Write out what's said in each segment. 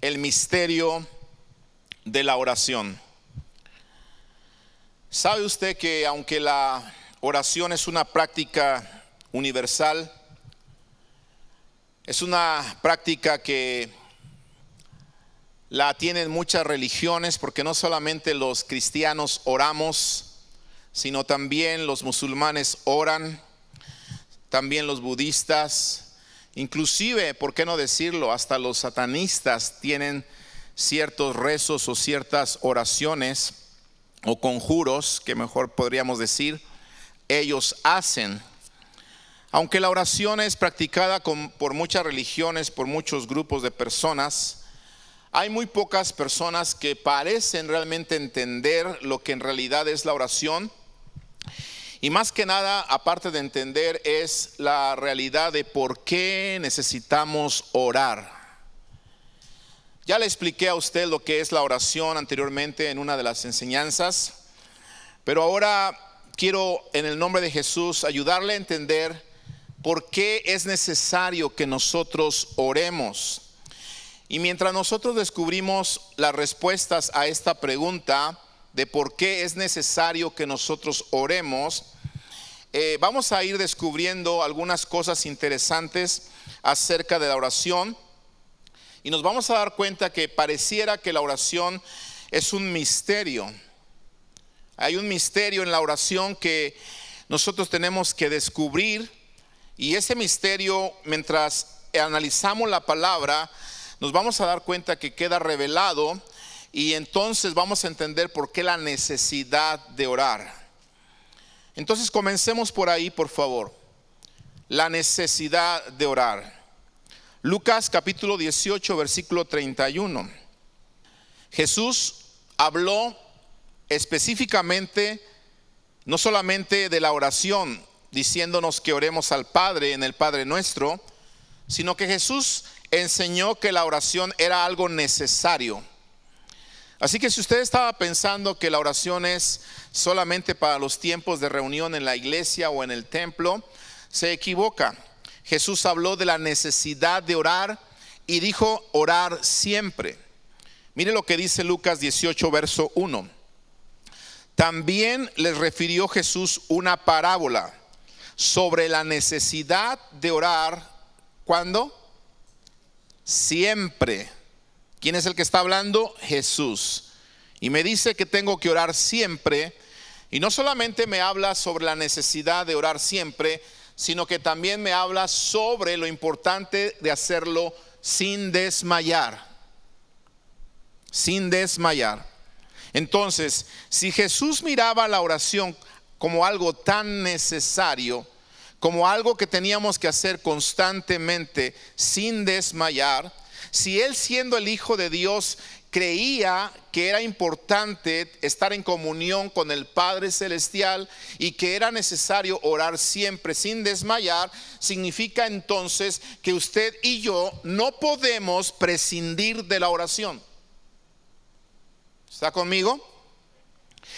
el misterio de la oración. ¿Sabe usted que aunque la oración es una práctica universal, es una práctica que la tienen muchas religiones, porque no solamente los cristianos oramos, sino también los musulmanes oran, también los budistas, inclusive, ¿por qué no decirlo?, hasta los satanistas tienen ciertos rezos o ciertas oraciones o conjuros, que mejor podríamos decir, ellos hacen. Aunque la oración es practicada por muchas religiones, por muchos grupos de personas, hay muy pocas personas que parecen realmente entender lo que en realidad es la oración. Y más que nada, aparte de entender, es la realidad de por qué necesitamos orar. Ya le expliqué a usted lo que es la oración anteriormente en una de las enseñanzas, pero ahora quiero, en el nombre de Jesús, ayudarle a entender por qué es necesario que nosotros oremos. Y mientras nosotros descubrimos las respuestas a esta pregunta de por qué es necesario que nosotros oremos, vamos a ir descubriendo algunas cosas interesantes acerca de la oración, y nos vamos a dar cuenta que pareciera que la oración es un misterio. Hay un misterio en la oración que nosotros tenemos que descubrir, y ese misterio, mientras analizamos la palabra, nos vamos a dar cuenta que queda revelado, y entonces vamos a entender por qué la necesidad de orar. Entonces comencemos por ahí, por favor. La necesidad de orar. Lucas capítulo 18, versículo 31. Jesús habló específicamente no solamente de la oración, diciéndonos que oremos al Padre en el Padre Nuestro, sino que Jesús enseñó que la oración era algo necesario. Así que si usted estaba pensando que la oración es solamente para los tiempos de reunión en la iglesia o en el templo, se equivoca. Jesús habló de la necesidad de orar y dijo orar siempre. Mire lo que dice Lucas 18, verso 1. También les refirió Jesús una parábola sobre la necesidad de orar. ¿Cuándo? Siempre. ¿Quién es el que está hablando? Jesús. Y me dice que tengo que orar siempre. Y no solamente me habla sobre la necesidad de orar siempre, sino que también me habla sobre lo importante de hacerlo sin desmayar. Sin desmayar. Entonces, si Jesús miraba la oración como algo tan necesario, como algo que teníamos que hacer constantemente sin desmayar, si Él, siendo el Hijo de Dios, creía que era importante estar en comunión con el Padre Celestial y que era necesario orar siempre sin desmayar, significa entonces que usted y yo no podemos prescindir de la oración. ¿Está conmigo?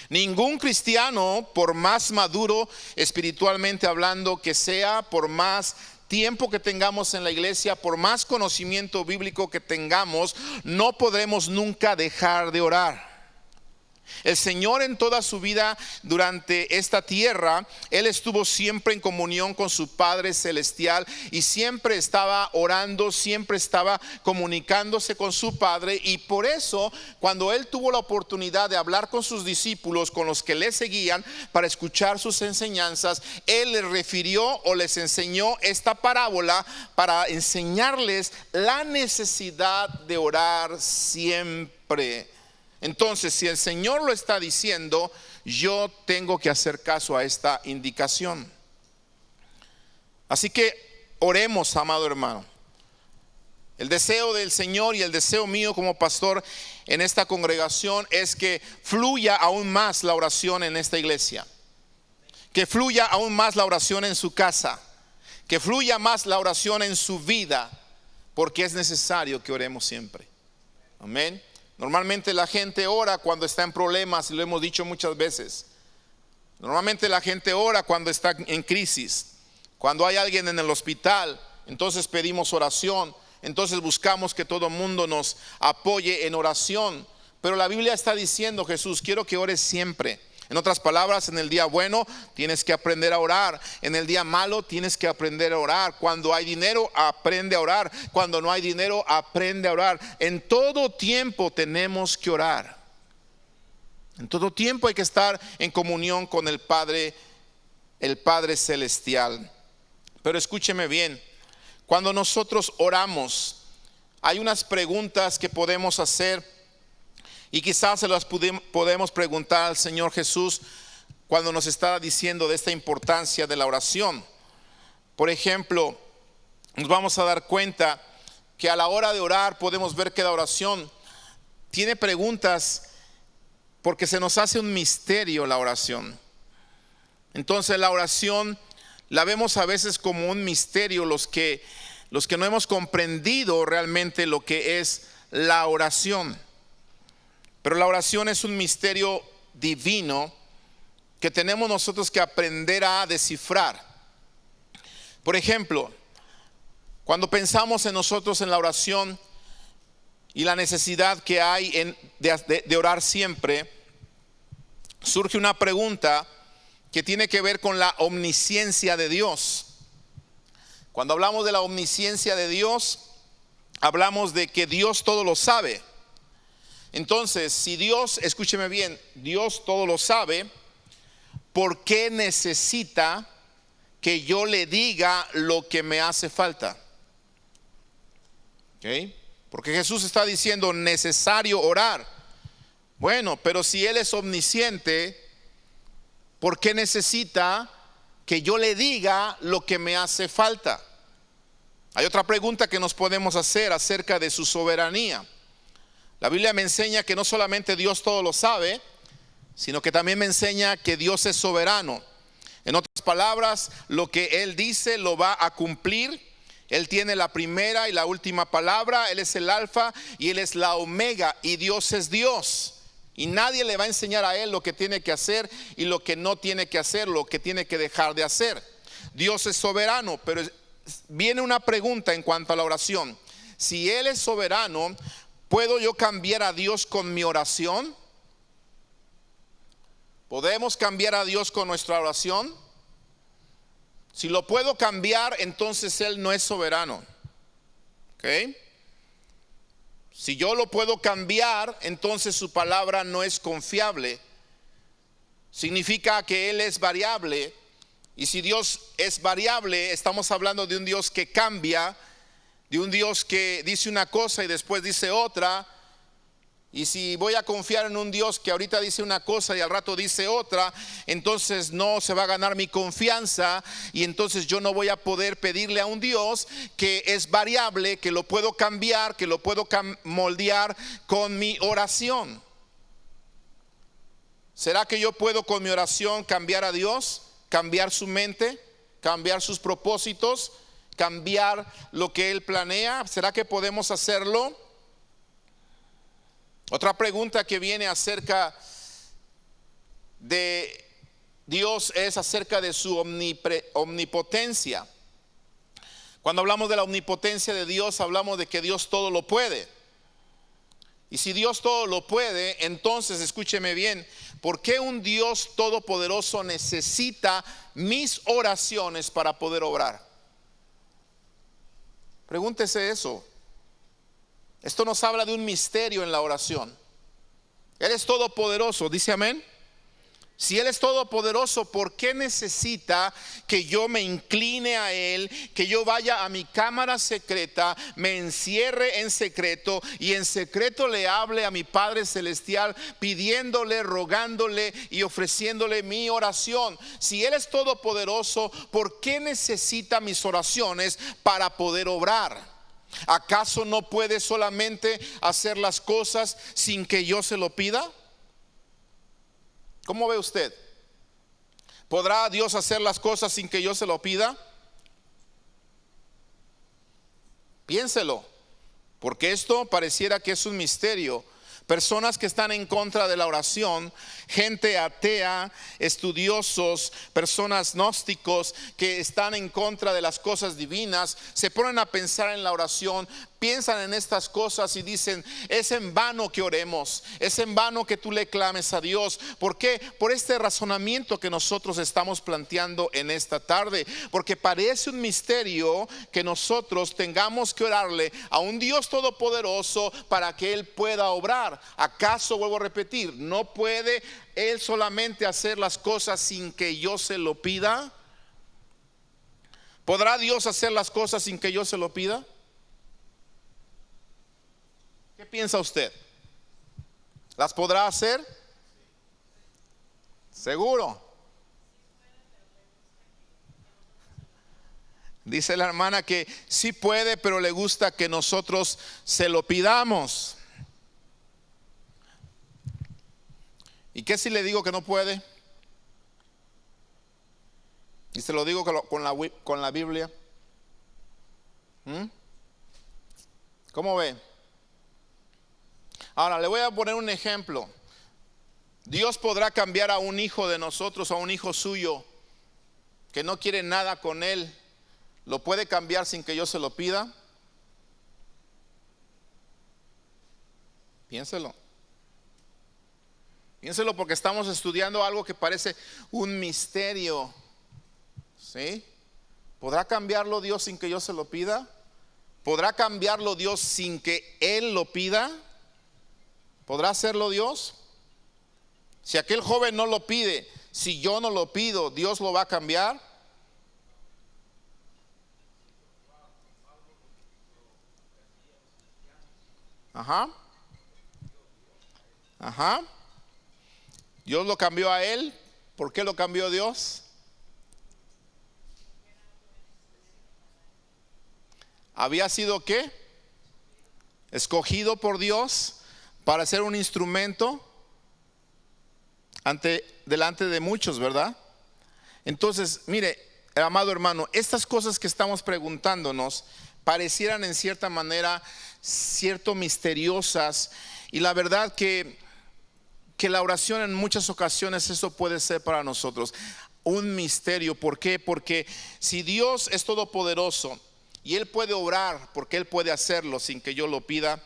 Ningún cristiano, por más maduro espiritualmente hablando que sea, por más tiempo que tengamos en la iglesia, por más conocimiento bíblico que tengamos, no podremos nunca dejar de orar. El Señor en toda su vida durante esta tierra, Él estuvo siempre en comunión con su Padre Celestial y siempre estaba orando, siempre estaba comunicándose con su Padre. Y por eso, cuando Él tuvo la oportunidad de hablar con sus discípulos, con los que le seguían, para escuchar sus enseñanzas, Él les refirió o les enseñó esta parábola para enseñarles la necesidad de orar siempre. Entonces, si el Señor lo está diciendo, yo tengo que hacer caso a esta indicación. Así que oremos, amado hermano. El deseo del Señor y el deseo mío como pastor en esta congregación es que fluya aún más la oración en esta iglesia, que fluya aún más la oración en su casa, que fluya más la oración en su vida, porque es necesario que oremos siempre. Amén. Normalmente la gente ora cuando está en problemas, y lo hemos dicho muchas veces. Normalmente la gente ora cuando está en crisis, cuando hay alguien en el hospital, entonces pedimos oración. entonces buscamos que todo mundo nos apoye en oración. Pero la Biblia está diciendo, Jesús, quiero que ores siempre. En otras palabras, en el día bueno tienes que aprender a orar. En el día malo tienes que aprender a orar. Cuando hay dinero, aprende a orar. Cuando no hay dinero, aprende a orar. En todo tiempo tenemos que orar. En todo tiempo hay que estar en comunión con el Padre Celestial. Pero escúcheme bien, cuando nosotros oramos, hay unas preguntas que podemos hacer y quizás se las podemos preguntar al Señor Jesús cuando nos está diciendo de esta importancia de la oración. Por ejemplo, nos vamos a dar cuenta que a la hora de orar podemos ver que la oración tiene preguntas porque se nos hace un misterio la oración. Entonces la oración la vemos a veces como un misterio, los que no hemos comprendido realmente lo que es la oración. Pero la oración es un misterio divino que tenemos nosotros que aprender a descifrar. Por ejemplo, cuando pensamos en nosotros en la oración y la necesidad que hay de orar siempre, surge una pregunta que tiene que ver con la omnisciencia de Dios. Cuando hablamos de la omnisciencia de Dios, hablamos de que Dios todo lo sabe. Entonces, si Dios, escúcheme bien, Dios todo lo sabe, ¿por qué necesita que yo le diga lo que me hace falta? ¿Okay? Porque Jesús está diciendo necesario orar. Bueno, pero si Él es omnisciente, ¿por qué necesita que yo le diga lo que me hace falta? Hay otra pregunta que nos podemos hacer acerca de su soberanía. La Biblia me enseña que no solamente Dios todo lo sabe, sino que también me enseña que Dios es soberano. En otras palabras, lo que Él dice lo va a cumplir. Él tiene la primera y la última palabra. Él es el alfa y Él es la omega. Y Dios es Dios. Y nadie le va a enseñar a Él lo que tiene que hacer y lo que no tiene que hacer, lo que tiene que dejar de hacer. Dios es soberano, pero viene una pregunta en cuanto a la oración. Si Él es soberano, ¿puedo yo cambiar a Dios con mi oración? ¿Podemos cambiar a Dios con nuestra oración? Si lo puedo cambiar, entonces Él no es soberano. ¿Ok? Si yo lo puedo cambiar, entonces su palabra no es confiable. Significa que Él es variable. Y si Dios es variable, estamos hablando de un Dios que cambia, de un Dios que dice una cosa y después dice otra. Y si voy a confiar en un Dios que ahorita dice una cosa y al rato dice otra, entonces no se va a ganar mi confianza y entonces yo no voy a poder pedirle a un Dios que es variable, que lo puedo cambiar, que lo puedo moldear con mi oración. ¿Será que yo puedo con mi oración cambiar a Dios? ¿Cambiar su mente? ¿Cambiar sus propósitos? ¿Cambiar lo que Él planea? ¿Será que podemos hacerlo? Otra pregunta que viene acerca de Dios es acerca de su omnipotencia. Cuando hablamos de la omnipotencia de Dios, hablamos de que Dios todo lo puede. Y si Dios todo lo puede, entonces escúcheme bien, ¿por qué un Dios todopoderoso necesita mis oraciones para poder obrar? Pregúntese eso. Esto nos habla de un misterio en la oración. Él es todopoderoso, dice amén. Si Él es todopoderoso, ¿por qué necesita que yo me incline a Él, que yo vaya a mi cámara secreta, me encierre en secreto y en secreto le hable a mi Padre Celestial, pidiéndole, rogándole y ofreciéndole mi oración? Si Él es todopoderoso, ¿por qué necesita mis oraciones para poder obrar? ¿Acaso no puede solamente hacer las cosas sin que yo se lo pida? ¿Cómo ve usted? ¿Podrá Dios hacer las cosas sin que yo se lo pida? Piénselo, porque esto pareciera que es un misterio. Personas que están en contra de la oración, gente atea, estudiosos, personas gnósticos que están en contra de las cosas divinas, se ponen a pensar en la oración, piensan en estas cosas y dicen, es en vano que oremos, es en vano que tú le clames a Dios. ¿Por qué? Por este razonamiento que nosotros estamos planteando en esta tarde, porque parece un misterio que nosotros tengamos que orarle a un Dios todopoderoso para que Él pueda obrar. ¿Acaso, vuelvo a repetir, no puede Él solamente hacer las cosas sin que yo se lo pida? ¿Podrá Dios hacer las cosas sin que yo se lo pida? ¿Qué piensa usted? ¿Las podrá hacer? Seguro. Dice la hermana que sí puede, pero le gusta que nosotros se lo pidamos. ¿Y qué si le digo que no puede? Y se lo digo con la Biblia. ¿Cómo ve? Ahora le voy a poner un ejemplo. Dios podrá cambiar a un hijo de nosotros, a un hijo suyo que no quiere nada con Él. ¿Lo puede cambiar sin que yo se lo pida? Piénselo. Piénselo, porque estamos estudiando algo que parece un misterio. ¿Sí? ¿Podrá cambiarlo Dios sin que yo se lo pida? ¿Podrá cambiarlo Dios sin que Él lo pida? ¿Podrá hacerlo Dios? Si aquel joven no lo pide, si yo no lo pido, ¿Dios lo va a cambiar? Ajá. Dios lo cambió a él. ¿Por qué lo cambió Dios? Había sido ¿qué? Escogido por Dios para ser un instrumento delante de muchos, ¿verdad? Entonces, mire, amado hermano, estas cosas que estamos preguntándonos parecieran en cierta manera cierto misteriosas, y la verdad que la oración en muchas ocasiones eso puede ser para nosotros un misterio. ¿Por qué? Porque si Dios es todopoderoso y Él puede obrar, porque Él puede hacerlo sin que yo lo pida,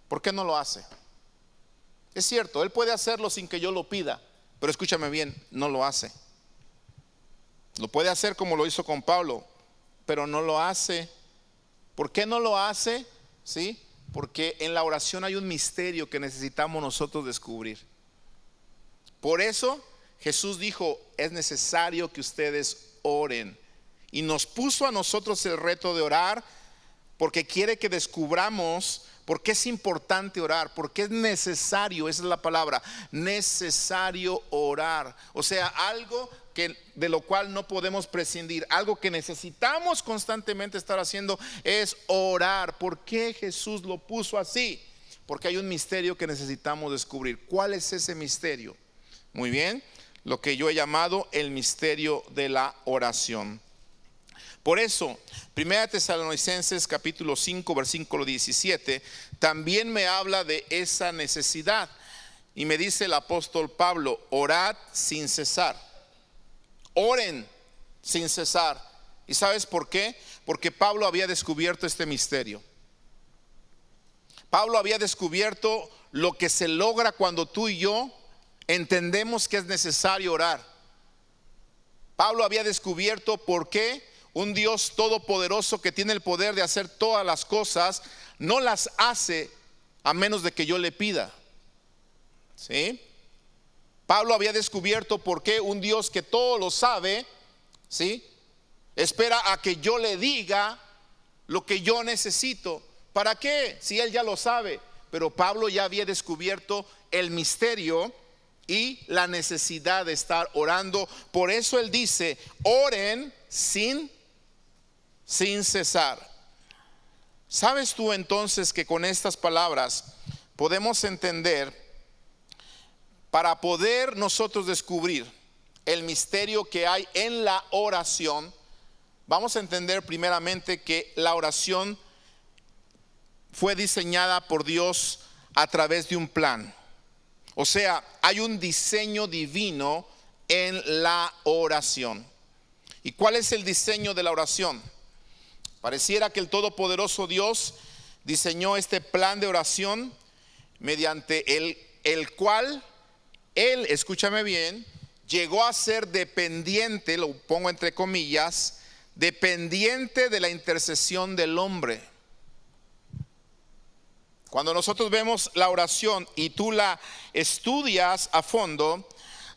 ¿por qué no lo hace? Es cierto, Él puede hacerlo sin que yo lo pida, pero escúchame bien, no lo hace. Lo puede hacer como lo hizo con Pablo, pero no lo hace. ¿Por qué no lo hace? ¿Sí? Porque en la oración hay un misterio que necesitamos nosotros descubrir. Por eso Jesús dijo, es necesario que ustedes oren. Y nos puso a nosotros el reto de orar, porque quiere que descubramos por qué es importante orar, porque es necesario, esa es la palabra, necesario orar. O sea, algo de lo cual no podemos prescindir, algo que necesitamos constantemente estar haciendo es orar. ¿Por qué Jesús lo puso así? Porque hay un misterio que necesitamos descubrir. ¿Cuál es ese misterio? Muy bien, lo que yo he llamado el misterio de la oración. Por eso, 1 Tesalonicenses capítulo 5 versículo 17 también me habla de esa necesidad, y me dice el apóstol Pablo, orad sin cesar. Oren sin cesar. ¿Y sabes por qué? Porque Pablo había descubierto este misterio. Pablo había descubierto lo que se logra cuando tú y yo entendemos que es necesario orar. Pablo había descubierto por qué un Dios todopoderoso que tiene el poder de hacer todas las cosas no las hace a menos de que yo le pida. ¿Sí? Pablo había descubierto por qué un Dios que todo lo sabe, ¿sí?, espera a que yo le diga lo que yo necesito. ¿Para qué? Si él ya lo sabe. Pero Pablo ya había descubierto el misterio y la necesidad de estar orando. Por eso él dice, oren sin cesar. ¿Sabes tú entonces que con estas palabras podemos entender, para poder nosotros descubrir el misterio que hay en la oración, vamos a entender primeramente que la oración fue diseñada por Dios a través de un plan? O sea, hay un diseño divino en la oración. ¿Y cuál es el diseño de la oración? Pareciera que el todopoderoso Dios diseñó este plan de oración mediante el cual Él, escúchame bien, llegó a ser dependiente, lo pongo entre comillas, dependiente de la intercesión del hombre. Cuando nosotros vemos la oración y tú la estudias a fondo,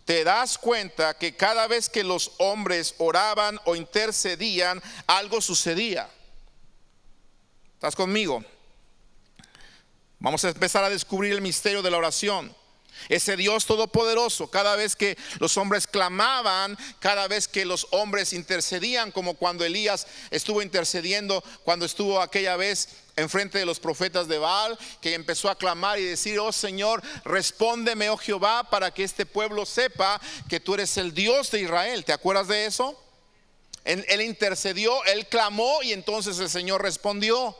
te das cuenta que cada vez que los hombres oraban o intercedían, algo sucedía. ¿Estás conmigo? Vamos a empezar a descubrir el misterio de la oración. Ese Dios todopoderoso, cada vez que los hombres clamaban, cada vez que los hombres intercedían, como cuando Elías estuvo intercediendo, cuando estuvo aquella vez enfrente de los profetas de Baal, que empezó a clamar y decir: oh Señor, respóndeme, oh Jehová, para que este pueblo sepa que tú eres el Dios de Israel. ¿Te acuerdas de eso? Él intercedió, él clamó y entonces el Señor respondió.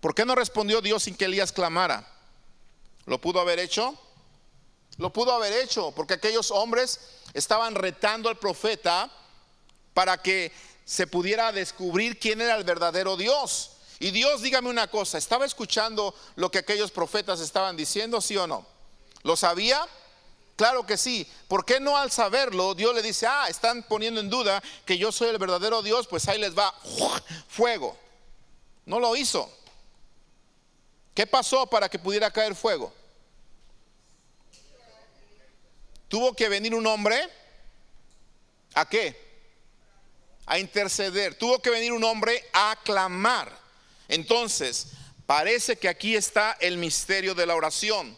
¿Por qué no respondió Dios sin que Elías clamara? ¿Lo pudo haber hecho? Lo pudo haber hecho, porque aquellos hombres estaban retando al profeta para que se pudiera descubrir quién era el verdadero Dios. Y Dios, dígame una cosa, ¿estaba escuchando lo que aquellos profetas estaban diciendo, sí o no? ¿Lo sabía? Claro que sí. ¿Por qué no al saberlo Dios le dice: están poniendo en duda que yo soy el verdadero Dios, pues ahí les va fuego? No lo hizo. ¿Qué pasó para que pudiera caer fuego? Tuvo que venir un hombre. ¿A qué? A interceder. Tuvo que venir un hombre a clamar. Entonces, parece que aquí está el misterio de la oración.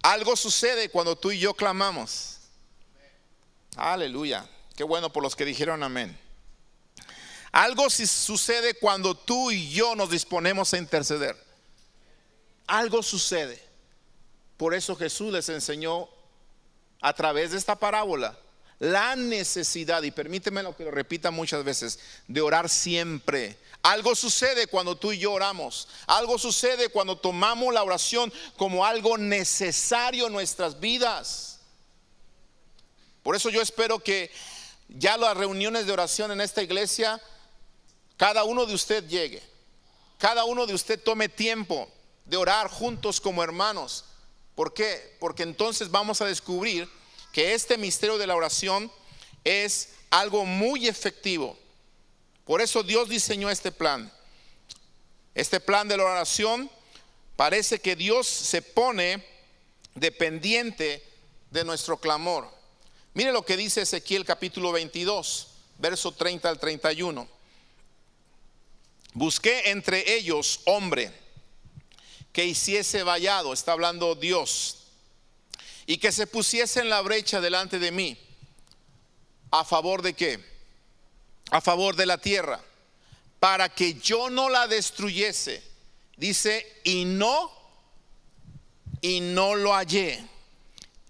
Algo sucede cuando tú y yo clamamos. Aleluya. Qué bueno por los que dijeron amén. Algo sucede cuando tú y yo nos disponemos a interceder. Algo sucede. Por eso Jesús les enseñó a través de esta parábola la necesidad, y permíteme que lo repita muchas veces, de orar siempre. Algo sucede cuando tú y yo oramos. Algo sucede cuando tomamos la oración como algo necesario en nuestras vidas. Por eso yo espero que ya las reuniones de oración en esta iglesia, cada uno de usted llegue, cada uno de usted tome tiempo de orar juntos como hermanos. ¿Por qué? Porque entonces vamos a descubrir que este misterio de la oración es algo muy efectivo. Por eso Dios diseñó este plan. Este plan de la oración, parece que Dios se pone dependiente de nuestro clamor. Mire lo que dice Ezequiel capítulo 22, verso 30 al 31. Busqué entre ellos hombre que hiciese vallado, está hablando Dios, y que se pusiese en la brecha delante de mí. ¿A favor de qué? A favor de la tierra, para que yo no la destruyese. Dice, y no lo hallé.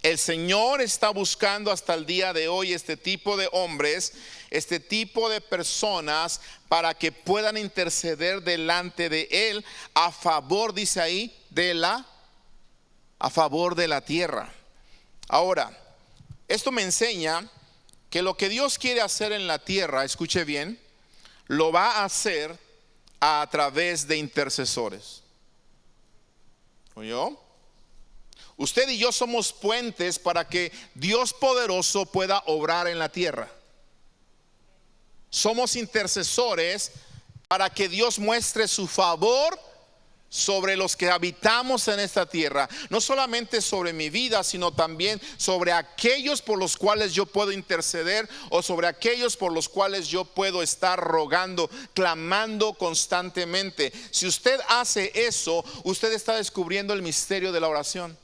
El Señor está buscando hasta el día de hoy este tipo de hombres, este tipo de personas, para que puedan interceder delante de Él a favor, dice ahí, a favor de la tierra. Ahora, esto me enseña que lo que Dios quiere hacer en la tierra, escuche bien, lo va a hacer a través de intercesores. ¿Oyó? Usted y yo somos puentes para que Dios poderoso pueda obrar en la tierra. Somos intercesores para que Dios muestre su favor sobre los que habitamos en esta tierra. No solamente sobre mi vida, sino también sobre aquellos por los cuales yo puedo interceder, o sobre aquellos por los cuales yo puedo estar rogando, clamando constantemente. Si usted hace eso, usted está descubriendo el misterio de la oración.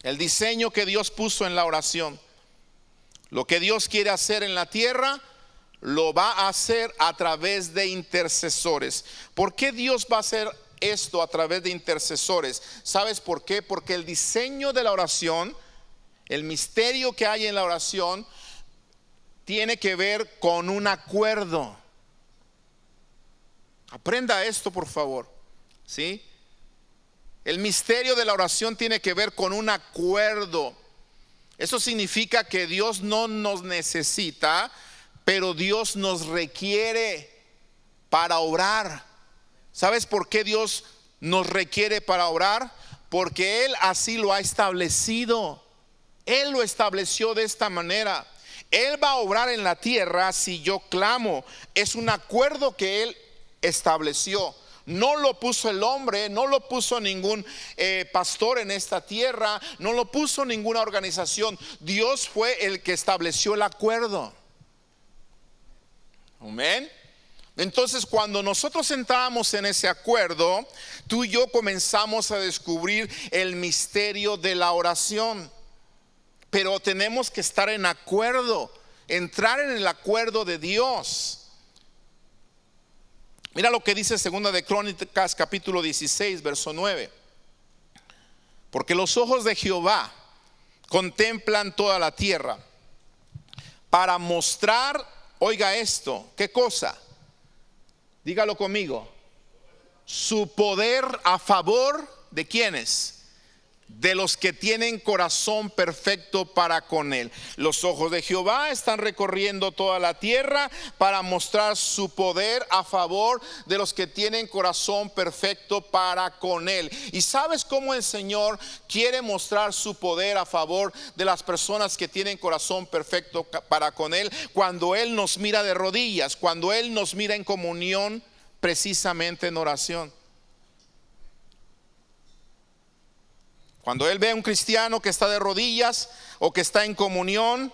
El diseño que Dios puso en la oración. Lo que Dios quiere hacer en la tierra, lo va a hacer a través de intercesores. ¿Por qué Dios va a hacer esto a través de intercesores? ¿Sabes por qué? Porque el diseño de la oración, el misterio que hay en la oración, tiene que ver con un acuerdo. Aprenda esto, por favor. ¿Sí? El misterio de la oración tiene que ver con un acuerdo. Eso significa que Dios no nos necesita, pero Dios nos requiere. para orar. ¿Sabes por qué Dios nos requiere para orar? Porque Él así lo ha establecido. Él lo estableció de esta manera. Él va a obrar en la tierra si yo clamo. Es un acuerdo que Él estableció. No lo puso el hombre, no lo puso ningún pastor en esta tierra, no lo puso ninguna organización. Dios fue el que estableció el acuerdo. Amén. Entonces, cuando nosotros entramos en ese acuerdo, tú y yo comenzamos a descubrir el misterio de la oración. Pero tenemos que estar en acuerdo, entrar en el acuerdo de Dios. Mira lo que dice Segunda de Crónicas capítulo 16 verso 9. Porque los ojos de Jehová contemplan toda la tierra para mostrar, oiga esto, ¿qué cosa? Dígalo conmigo. Su poder a favor de ¿quiénes? De los que tienen corazón perfecto para con Él. Los ojos de Jehová están recorriendo toda la tierra para mostrar su poder a favor de los que tienen corazón perfecto para con Él. ¿Y sabes cómo el Señor quiere mostrar su poder a favor de las personas que tienen corazón perfecto para con Él? Cuando Él nos mira de rodillas, cuando Él nos mira en comunión, precisamente en oración. Cuando Él ve a un cristiano que está de rodillas o que está en comunión,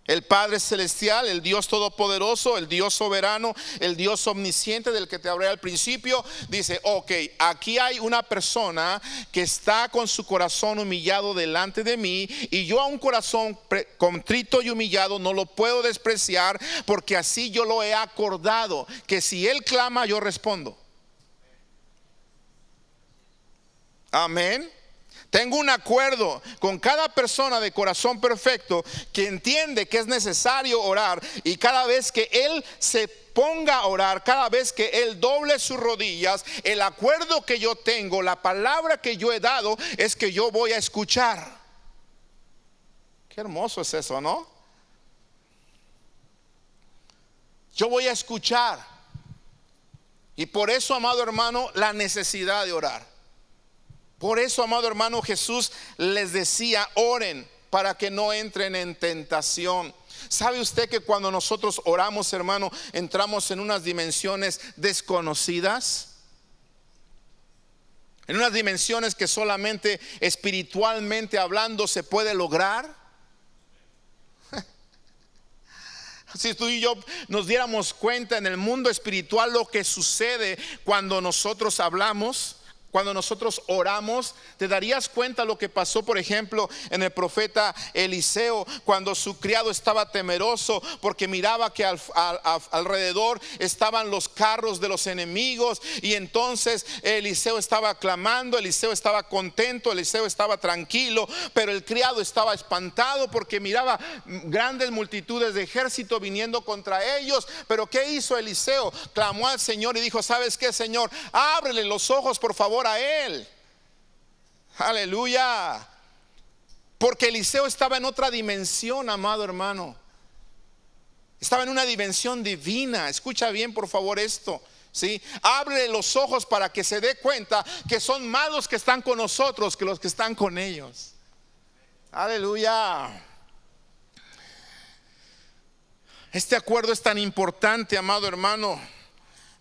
el Padre Celestial, el Dios Todopoderoso, el Dios Soberano, el Dios Omnisciente del que te hablé al principio, dice, ok, aquí hay una persona que está con su corazón humillado delante de mí, y yo a un corazón contrito y humillado no lo puedo despreciar, porque así yo lo he acordado, que si Él clama yo respondo. Amén. Tengo un acuerdo con cada persona de corazón perfecto que entiende que es necesario orar, y cada vez que él se ponga a orar, cada vez que él doble sus rodillas, el acuerdo que yo tengo, la palabra que yo he dado es que yo voy a escuchar. Qué hermoso es eso, ¿no? Yo voy a escuchar. Y por eso, amado hermano, la necesidad de orar. Por eso, amado hermano, Jesús les decía, oren para que no entren en tentación. ¿Sabe usted que cuando nosotros oramos, hermano, entramos en unas dimensiones desconocidas? En unas dimensiones que solamente espiritualmente hablando se puede lograr. Si tú y yo nos diéramos cuenta en el mundo espiritual lo que sucede cuando nosotros hablamos, cuando nosotros oramos, te darías cuenta lo que pasó, por ejemplo, en el profeta Eliseo, cuando su criado estaba temeroso porque miraba que alrededor estaban los carros de los enemigos, y entonces Eliseo estaba clamando, Eliseo estaba contento, Eliseo estaba tranquilo, pero el criado estaba espantado porque miraba grandes multitudes de ejército viniendo contra ellos. Pero ¿qué hizo Eliseo? Clamó al Señor y dijo, ¿sabes qué, Señor? Ábrele los ojos, por favor, a él. Aleluya. Porque Eliseo estaba en otra dimensión, amado hermano. Estaba en una dimensión divina. Escucha bien, por favor, esto. ¿Sí? Abre los ojos para que se dé cuenta que son más los que están con nosotros que los que están con ellos. Aleluya. Este acuerdo es tan importante, amado hermano.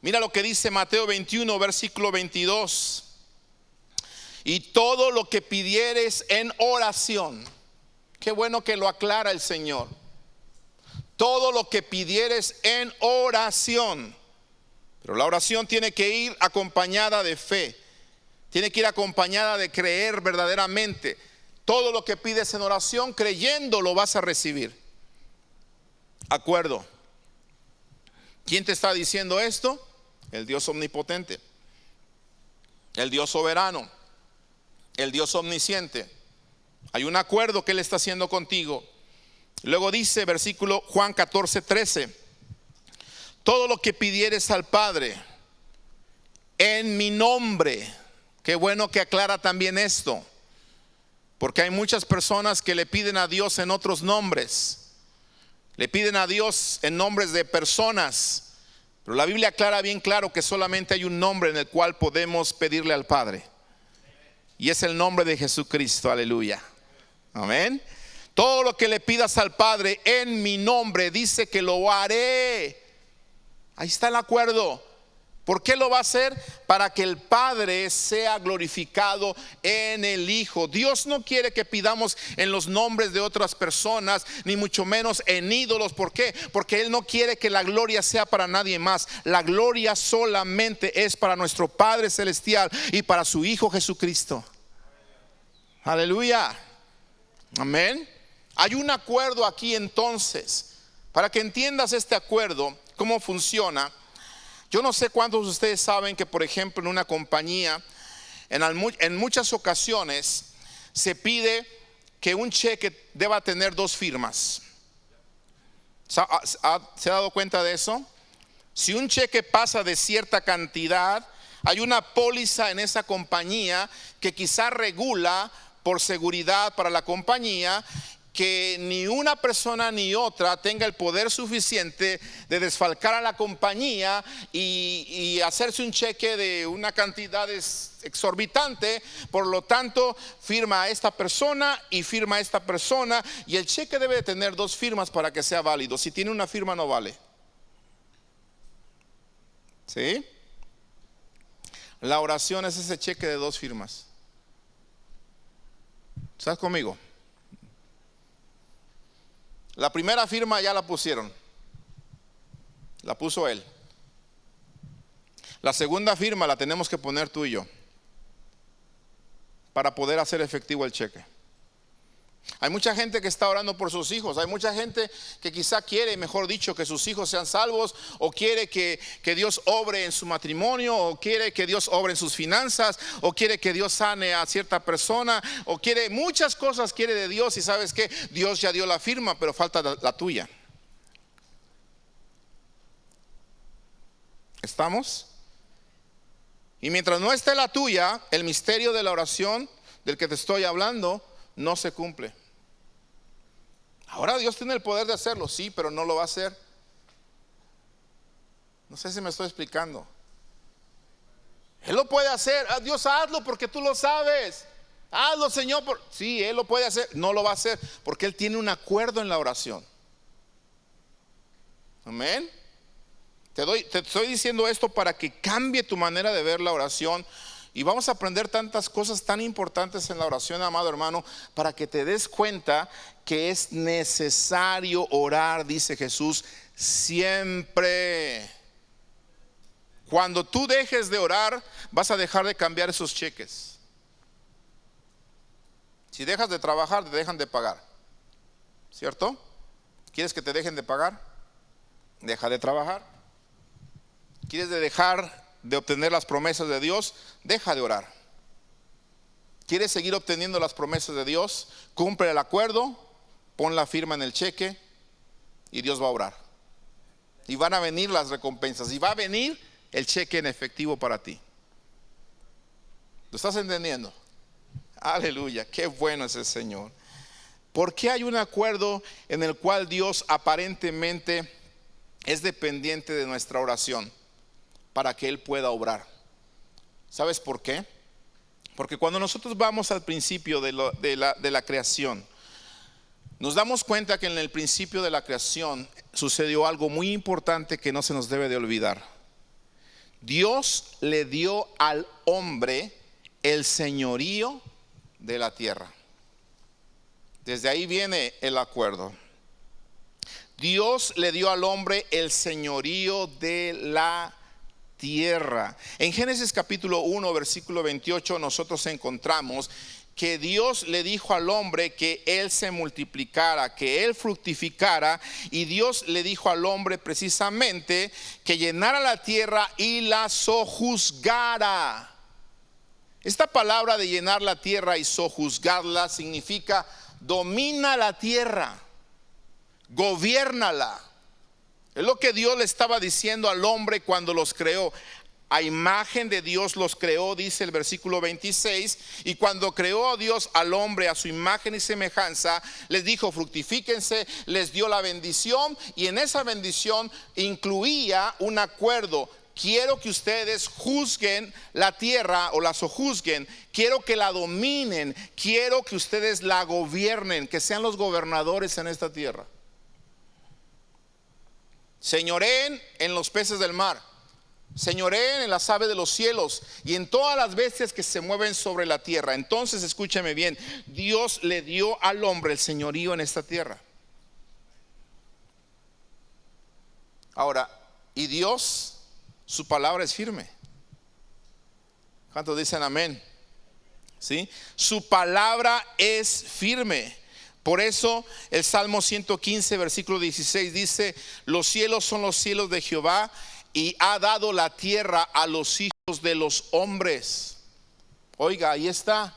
Mira lo que dice Mateo 21, versículo 22. Y todo lo que pidieres en oración. Qué bueno que lo aclara el Señor. Todo lo que pidieres en oración. Pero la oración tiene que ir acompañada de fe. Tiene que ir acompañada de creer verdaderamente. Todo lo que pides en oración, creyendo, lo vas a recibir. Acuerdo. ¿Quién te está diciendo esto? El Dios omnipotente, el Dios soberano, el Dios omnisciente. Hay un acuerdo que Él está haciendo contigo. Luego dice versículo Juan 14:13, todo lo que pidieres al Padre en mi nombre. Qué bueno que aclara también esto, porque hay muchas personas que le piden a Dios en otros nombres. Le piden a Dios en nombres de personas, Pero la Biblia aclara bien claro que solamente hay un nombre en el cual podemos pedirle al Padre. Y es el nombre de Jesucristo, aleluya. Amén. Todo lo que le pidas al Padre en mi nombre, dice que lo haré. Ahí está el acuerdo. ¿Por qué lo va a hacer? Para que el Padre sea glorificado en el Hijo. Dios no quiere que pidamos en los nombres de otras personas, ni mucho menos en ídolos. ¿Por qué? Porque Él no quiere que la gloria sea para nadie más. La gloria solamente es para nuestro Padre Celestial y para su Hijo Jesucristo. Aleluya. Amén. Hay un acuerdo aquí entonces. Para que entiendas este acuerdo, cómo funciona. Yo no sé cuántos de ustedes saben que, por ejemplo, en una compañía, en muchas ocasiones se pide que un cheque deba tener 2 firmas. ¿Se ha dado cuenta de eso? Si un cheque pasa de cierta cantidad, hay una póliza en esa compañía que quizá regula por seguridad para la compañía que ni una persona ni otra tenga el poder suficiente de desfalcar a la compañía y hacerse un cheque de una cantidad exorbitante. Por lo tanto, firma esta persona y firma esta persona, y el cheque debe de tener 2 firmas para que sea válido. Si tiene una firma no vale. ¿Sí? La oración es ese cheque de 2 firmas. ¿Estás conmigo? La primera firma ya la pusieron. La puso él. La segunda firma la tenemos que poner tú y yo para poder hacer efectivo el cheque. Hay mucha gente que está orando por sus hijos. Hay mucha gente que quizá quiere, mejor dicho, que sus hijos sean salvos, o quiere que Dios obre en su matrimonio, o quiere que Dios obre en sus finanzas, o quiere que Dios sane a cierta persona, o quiere muchas cosas quiere de Dios. Y sabes que Dios ya dio la firma, pero falta la tuya. ¿Estamos? Y mientras no esté la tuya, el misterio de la oración del que te estoy hablando no se cumple. Ahora Dios tiene el poder de hacerlo, sí, pero no lo va a hacer. No sé si me estoy explicando. Él lo puede hacer. Dios, hazlo porque tú lo sabes. Hazlo, Señor. Sí, Él lo puede hacer. No lo va a hacer porque Él tiene un acuerdo en la oración. Amén. Te estoy diciendo esto para que cambie tu manera de ver la oración. Y vamos a aprender tantas cosas tan importantes en la oración, amado hermano, para que te des cuenta que es necesario orar, dice Jesús, siempre. Cuando tú dejes de orar, vas a dejar de cambiar esos cheques. Si dejas de trabajar, te dejan de pagar, ¿cierto? ¿Quieres que te dejen de pagar? Deja de trabajar. ¿Quieres dejar de obtener las promesas de Dios? Deja de orar. ¿Quieres seguir obteniendo las promesas de Dios? Cumple el acuerdo, pon la firma en el cheque y Dios va a obrar. Y van a venir las recompensas y va a venir el cheque en efectivo para ti. ¿Lo estás entendiendo? Aleluya, qué bueno es el Señor. ¿Por qué hay un acuerdo en el cual Dios aparentemente es dependiente de nuestra oración? Para que Él pueda obrar. ¿Sabes por qué? Porque cuando nosotros vamos al principio de la creación, nos damos cuenta que en el principio de la creación sucedió algo muy importante que no se nos debe de olvidar. Dios le dio al hombre el señorío de la tierra. Desde ahí viene el acuerdo. Dios le dio al hombre el señorío de la tierra. En Génesis capítulo 1 versículo 28 nosotros encontramos que Dios le dijo al hombre que él se multiplicara, que él fructificara, y Dios le dijo al hombre precisamente que llenara la tierra y la sojuzgara. Esta palabra de llenar la tierra y sojuzgarla significa domina la tierra, gobiérnala. Es lo que Dios le estaba diciendo al hombre cuando los creó. A imagen de Dios los creó, dice el versículo 26. Y cuando creó Dios al hombre a su imagen y semejanza, les dijo: fructifíquense, les dio la bendición. Y en esa bendición incluía un acuerdo: quiero que ustedes juzguen la tierra o la sojuzguen, quiero que la dominen, quiero que ustedes la gobiernen, que sean los gobernadores en esta tierra. Señoreen en los peces del mar, señoreen en las aves de los cielos y en todas las bestias que se mueven sobre la tierra. Entonces, escúcheme bien, Dios le dio al hombre el señorío en esta tierra. Ahora, y Dios, su palabra es firme. ¿Cuántos dicen amén? ¿Sí? Su palabra es firme. Por eso el Salmo 115 versículo 16 dice: los cielos son los cielos de Jehová, y ha dado la tierra a los hijos de los hombres. Oiga, ahí está.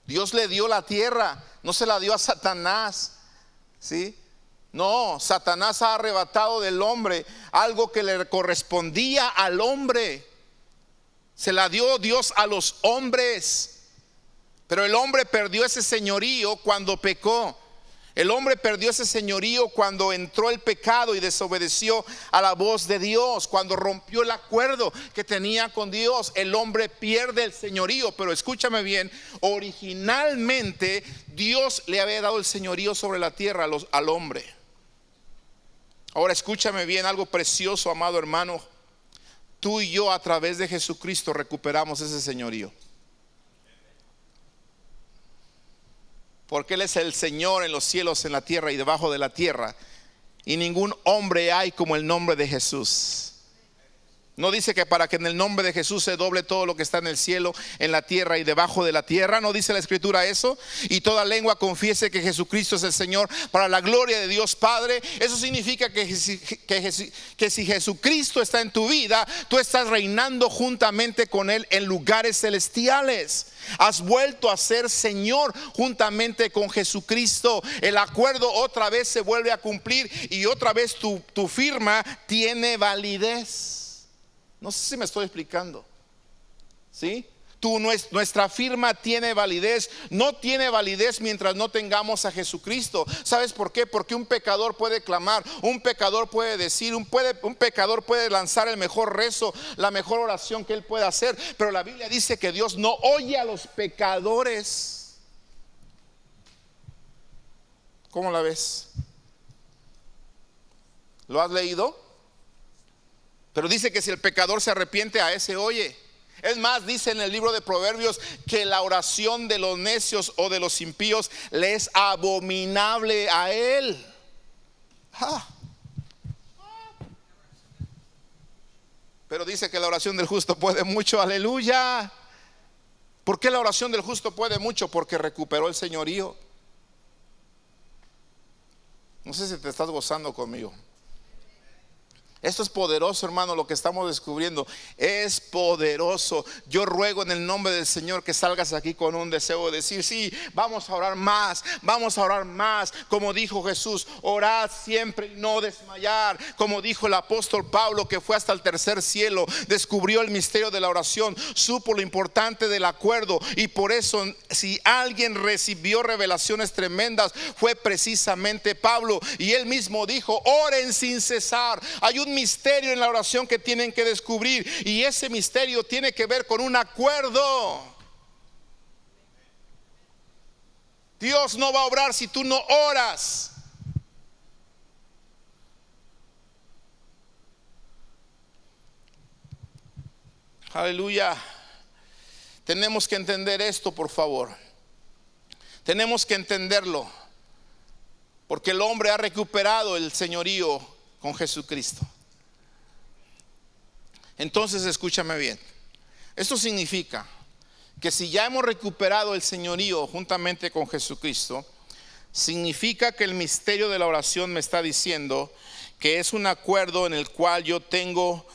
Dios le dio la tierra, no se la dio a Satanás. ¿Sí? No, Satanás ha arrebatado del hombre algo que le correspondía al hombre. Se la dio Dios a los hombres. Pero el hombre perdió ese señorío cuando pecó. El hombre perdió ese señorío cuando entró el pecado y desobedeció a la voz de Dios. Cuando rompió el acuerdo que tenía con Dios, el hombre pierde el señorío. Pero escúchame bien, originalmente Dios le había dado el señorío sobre la tierra al hombre. Ahora escúchame bien, algo precioso, amado hermano. Tú y yo, a través de Jesucristo, recuperamos ese señorío. Porque Él es el Señor en los cielos, en la tierra y debajo de la tierra. Y ningún hombre hay como el nombre de Jesús. No dice que para que en el nombre de Jesús se doble todo lo que está en el cielo, en la tierra y debajo de la tierra. ¿No dice la Escritura eso? Y toda lengua confiese que Jesucristo es el Señor, para la gloria de Dios Padre. Eso significa que si Jesucristo está en tu vida, tú estás reinando juntamente con Él en lugares celestiales. Has vuelto a ser Señor juntamente con Jesucristo. El acuerdo otra vez se vuelve a cumplir y otra vez tu firma tiene validez. No sé si me estoy explicando. ¿Sí? Nuestra firma tiene validez. No tiene validez mientras no tengamos a Jesucristo. ¿Sabes por qué? Porque un pecador puede clamar, un pecador puede decir, un pecador puede lanzar el mejor rezo, la mejor oración que él pueda hacer. Pero la Biblia dice que Dios no oye a los pecadores. ¿Cómo la ves? ¿Lo has leído? Pero dice que si el pecador se arrepiente, a ese oye. Es más, dice en el libro de Proverbios que la oración de los necios o de los impíos le es abominable a él. Pero dice que la oración del justo puede mucho. Aleluya. ¿Por qué la oración del justo puede mucho? Porque recuperó el señorío. No sé si te estás gozando conmigo. Esto es poderoso, hermano, lo que estamos descubriendo. Es poderoso. Yo ruego en el nombre del Señor que salgas aquí con un deseo de decir: sí, vamos a orar más, vamos a orar más. Como dijo Jesús, orad siempre y no desmayar. Como dijo el apóstol Pablo, que fue hasta el tercer cielo, descubrió el misterio de la oración, supo lo importante del acuerdo. Y por eso, si alguien recibió revelaciones tremendas, fue precisamente Pablo. Y él mismo dijo: oren sin cesar. Hay un misterio en la oración que tienen que descubrir, y ese misterio tiene que ver con un acuerdo. Dios no va a obrar si tú no oras. Aleluya. Tenemos que entender esto, por favor. Tenemos que entenderlo, porque el hombre ha recuperado el señorío con Jesucristo. Entonces, escúchame bien. Esto significa que si ya hemos recuperado el señorío juntamente con Jesucristo, significa que el misterio de la oración me está diciendo que es un acuerdo en el cual yo tengo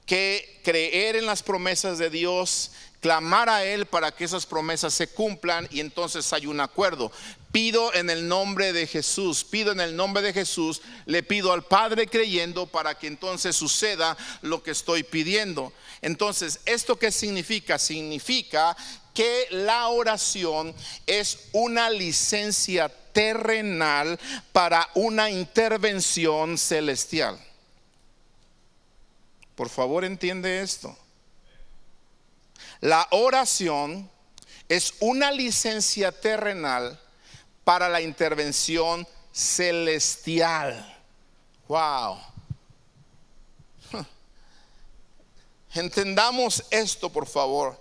que creer en las promesas de Dios, clamar a Él para que esas promesas se cumplan, y entonces hay un acuerdo. Pido en el nombre de Jesús, pido en el nombre de Jesús, le pido al Padre creyendo para que entonces suceda lo que estoy pidiendo. Entonces, ¿esto qué significa? Significa que la oración es una licencia terrenal para una intervención celestial. Por favor, entiende esto. La oración es una licencia terrenal para la intervención celestial. Wow. Entendamos esto, por favor.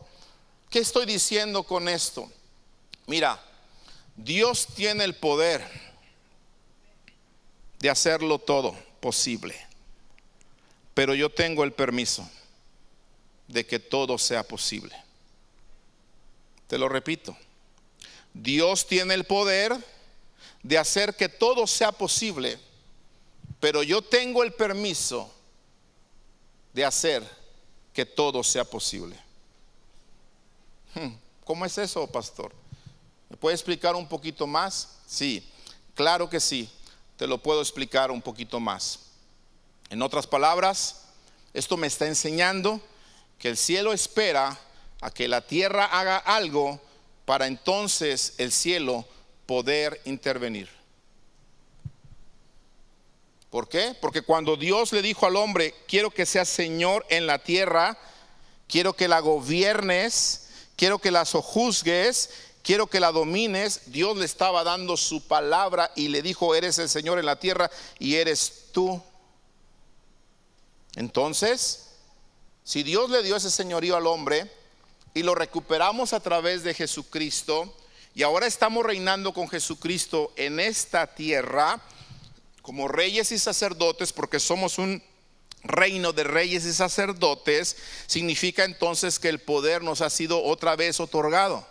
¿Qué estoy diciendo con esto? Mira, Dios tiene el poder de hacerlo todo posible, pero yo tengo el permiso de que todo sea posible. Te lo repito. Dios tiene el poder de hacer que todo sea posible, pero yo tengo el permiso de hacer que todo sea posible. ¿Cómo es eso, pastor? ¿Me puede explicar un poquito más? Sí, claro que sí, te lo puedo explicar un poquito más. En otras palabras, esto me está enseñando que el cielo espera a que la tierra haga algo para entonces el cielo poder intervenir. ¿Por qué? Porque cuando Dios le dijo al hombre, quiero que seas Señor en la tierra, quiero que la gobiernes, quiero que la sojuzgues, quiero que la domines, Dios le estaba dando su palabra y le dijo, eres el Señor en la tierra y eres tú. Entonces, si Dios le dio ese señorío al hombre y lo recuperamos a través de Jesucristo, y ahora estamos reinando con Jesucristo en esta tierra como reyes y sacerdotes, porque somos un reino de reyes y sacerdotes, significa entonces que el poder nos ha sido otra vez otorgado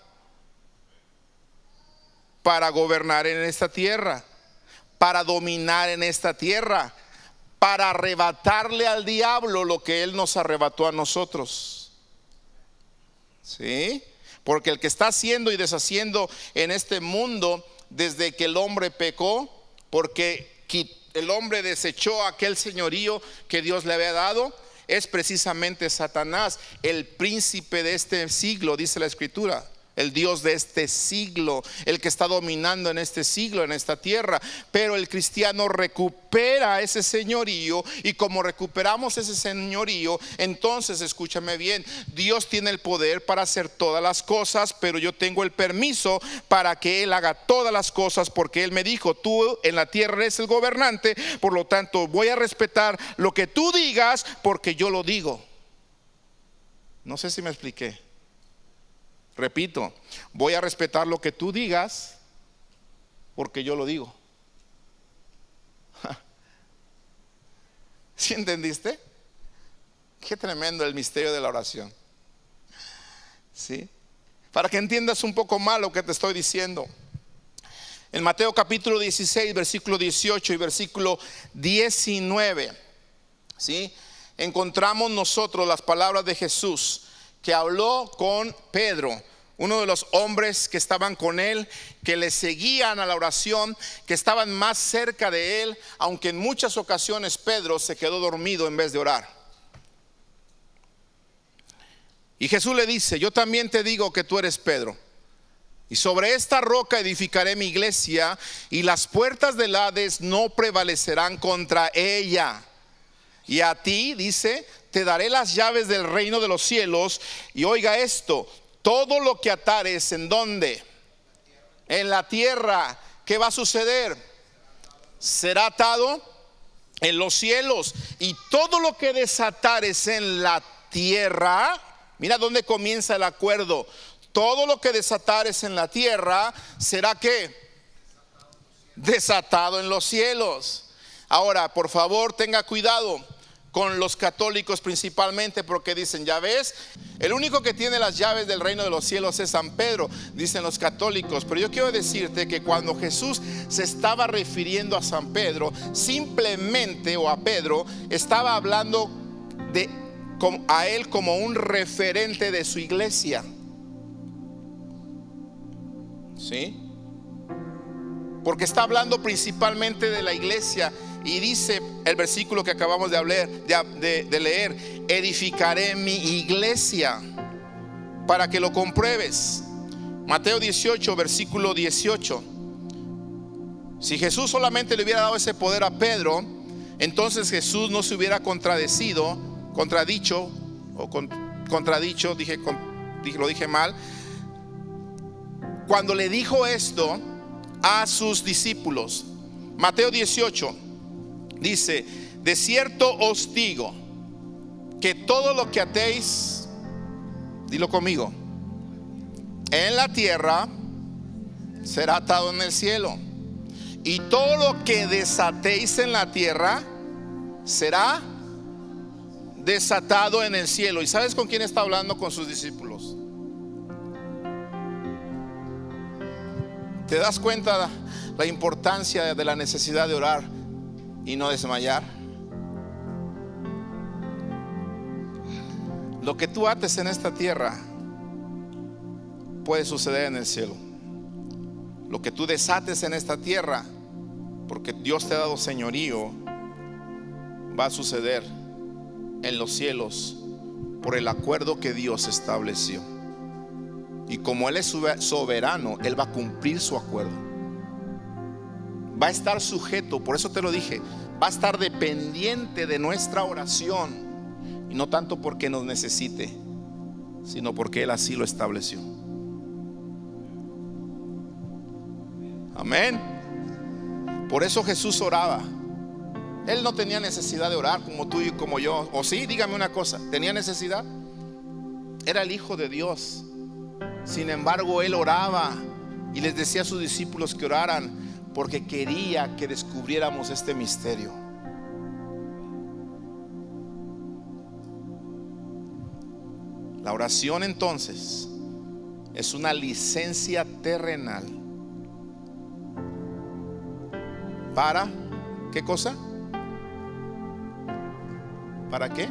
para gobernar en esta tierra, para dominar en esta tierra, para arrebatarle al diablo lo que él nos arrebató a nosotros. ¿Sí? Porque el que está haciendo y deshaciendo en este mundo desde que el hombre pecó, porque el hombre desechó aquel señorío que Dios le había dado, es precisamente Satanás, el príncipe de este siglo, dice la escritura. El Dios de este siglo, el que está dominando en este siglo, en esta tierra. Pero el cristiano recupera ese señorío, y como recuperamos ese señorío, entonces escúchame bien, Dios tiene el poder para hacer todas las cosas, pero yo tengo el permiso para que Él haga todas las cosas, porque Él me dijo, tú en la tierra eres el gobernante, por lo tanto voy a respetar lo que tú digas porque yo lo digo. No sé si me expliqué. Repito, voy a respetar lo que tú digas porque yo lo digo. ¿Sí entendiste? Qué tremendo el misterio de la oración. ¿Sí? Para que entiendas un poco más lo que te estoy diciendo. En Mateo capítulo 16, versículo 18 y versículo 19, ¿sí? Encontramos nosotros las palabras de Jesús, que habló con Pedro, uno de los hombres que estaban con él, que le seguían a la oración, que estaban más cerca de él, aunque en muchas ocasiones Pedro se quedó dormido en vez de orar. Y Jesús le dice, yo también te digo que tú eres Pedro, y sobre esta roca edificaré mi iglesia, y las puertas del Hades no prevalecerán contra ella. Y a ti, dice, te daré las llaves del reino de los cielos. Y oiga esto, todo lo que atares, ¿en dónde? En la tierra. ¿Qué va a suceder? Será atado en los cielos. Y todo lo que desatares en la tierra, mira dónde comienza el acuerdo. Todo lo que desatares en la tierra será ¿qué? Desatado en los cielos. Ahora, por favor, tenga cuidado con los católicos principalmente, porque dicen, ya ves, el único que tiene las llaves del reino de los cielos es San Pedro, dicen los católicos. Pero yo quiero decirte que cuando Jesús se estaba refiriendo a San Pedro, simplemente, o a Pedro, estaba hablando de a él como un referente de su iglesia. ¿Sí? Porque está hablando principalmente de la iglesia. Y dice el versículo que acabamos de leer: edificaré mi iglesia, para que lo compruebes. Mateo 18, versículo 18. Si Jesús solamente le hubiera dado ese poder a Pedro, entonces Jesús no se hubiera contradicho, lo dije mal, cuando le dijo esto a sus discípulos. Mateo 18 dice: de cierto os digo que todo lo que atéis, dilo conmigo, en la tierra será atado en el cielo, y todo lo que desatéis en la tierra será desatado en el cielo. ¿Y sabes con quién está hablando? Con sus discípulos. ¿Te das cuenta la importancia de la necesidad de orar y no desmayar? Lo que tú ates en esta tierra puede suceder en el cielo. Lo que tú desates en esta tierra, porque Dios te ha dado señorío, va a suceder en los cielos por el acuerdo que Dios estableció. Y como Él es soberano, Él va a cumplir su acuerdo. Va a estar sujeto, por eso te lo dije, va a estar dependiente de nuestra oración. Y no tanto porque nos necesite, sino porque Él así lo estableció. Amén. Por eso Jesús oraba. Él no tenía necesidad de orar como tú y como yo. ¿O sí? Dígame una cosa, ¿tenía necesidad? Era el Hijo de Dios. Sin embargo, Él oraba y les decía a sus discípulos que oraran, porque quería que descubriéramos este misterio. La oración entonces es una licencia terrenal. ¿Para qué cosa? ¿Para qué?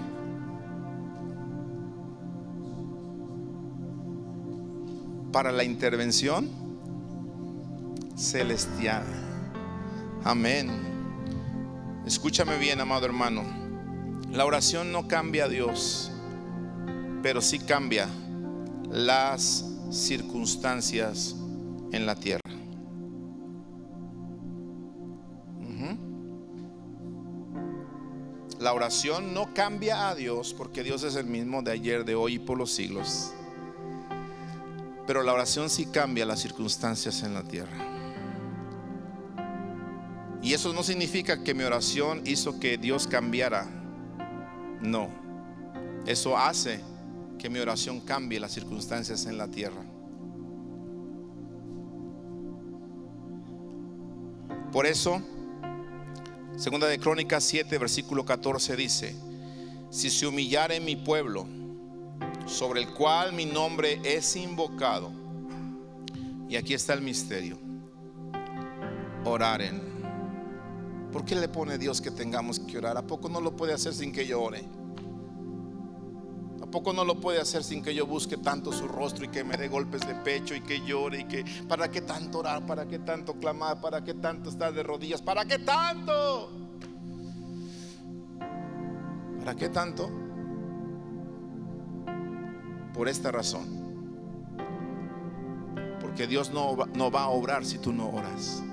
Para la intervención celestial. Amén. Escúchame bien, amado hermano. La oración no cambia a Dios, pero sí cambia las circunstancias en la tierra. La oración no cambia a Dios, porque Dios es el mismo de ayer, de hoy y por los siglos. Pero la oración sí cambia las circunstancias en la tierra. Y eso no significa que mi oración hizo que Dios cambiara. No. Eso hace que mi oración cambie las circunstancias en la tierra. Por eso, Segunda de Crónicas 7, versículo 14 dice: si se humillare mi pueblo, sobre el cual mi nombre es invocado, y aquí está el misterio, oraren. ¿Por qué le pone Dios que tengamos que orar? ¿A poco no lo puede hacer sin que yo ore? ¿A poco no lo puede hacer sin que yo busque tanto su rostro y que me dé golpes de pecho y que llore? Y que, ¿para qué tanto orar? ¿Para qué tanto clamar? ¿Para qué tanto estar de rodillas? ¿Para qué tanto? ¿Para qué tanto? Por esta razón. Porque Dios no va a obrar si tú no oras.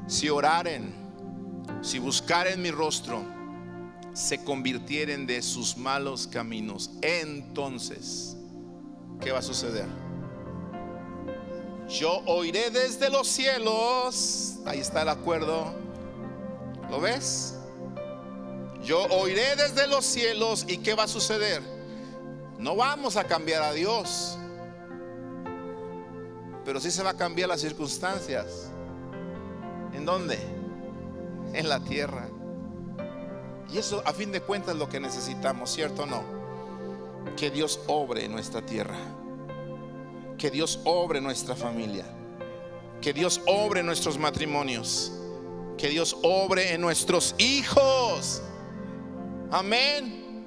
Si oraren, si buscaren mi rostro, se convirtieren de sus malos caminos, entonces, ¿qué va a suceder? Yo oiré desde los cielos. Ahí está el acuerdo. ¿Lo ves? Yo oiré desde los cielos. ¿Y qué va a suceder? No vamos a cambiar a Dios, pero sí se va a cambiar las circunstancias. ¿En dónde? En la tierra. Y eso, a fin de cuentas, es lo que necesitamos, ¿cierto o no? Que Dios obre en nuestra tierra, que Dios obre en nuestra familia, que Dios obre en nuestros matrimonios, Que Dios obre en nuestros hijos. Amén.